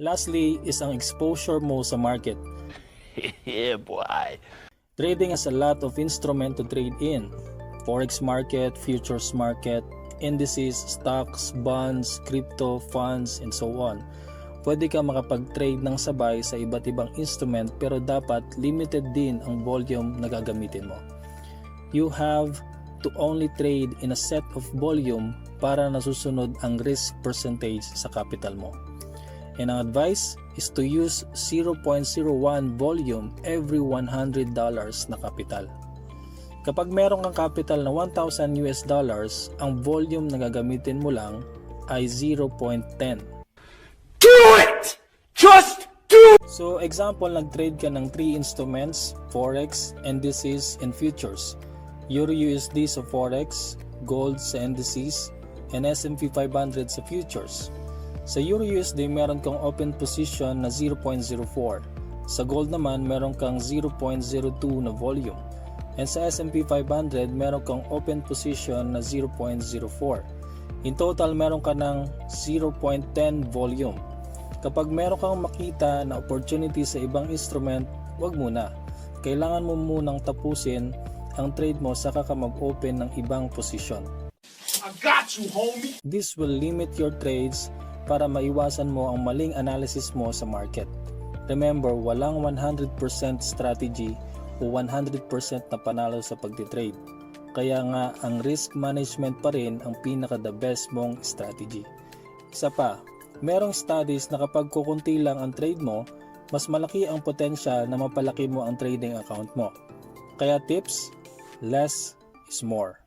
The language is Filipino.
Lastly is ang exposure mo sa market. Yeah, boy. Trading has a lot of instrument to trade in. Forex market, futures market, indices, stocks, bonds, crypto, funds, and so on. Pwede ka makapag-trade ng sabay sa iba't ibang instrument pero dapat limited din ang volume na gagamitin mo. You have to only trade in a set of volume para nasusunod ang risk percentage sa capital mo. And ang advice is to use 0.01 volume every $100 na capital. Kapag meron kang capital na $1,000 US, ang volume na gagamitin mo lang ay 0.10. Do it! Just do it! So example, nag-trade ka ng 3 instruments, Forex, indices, and futures. Euro USD sa Forex, gold sa indices, and S&P 500 sa futures. Sa Euro USD, meron kang open position na 0.04. Sa gold naman, meron kang 0.02 na volume. And sa S&P 500, meron kang open position na 0.04. In total, meron ka ng 0.10 volume. Kapag meron kang makita na opportunity sa ibang instrument, wag muna. Kailangan mo munang tapusin ang trade mo saka ka mag-open ng ibang position. I got you, homie! This will limit your trades para maiwasan mo ang maling analysis mo sa market. Remember, walang 100% strategy o 100% na panalo sa pagtitrade. Kaya nga, ang risk management pa rin ang pinaka-the best mong strategy. Isa pa, merong studies na kapag kukunti lang ang trade mo, mas malaki ang potential na mapalaki mo ang trading account mo. Kaya tips, less is more.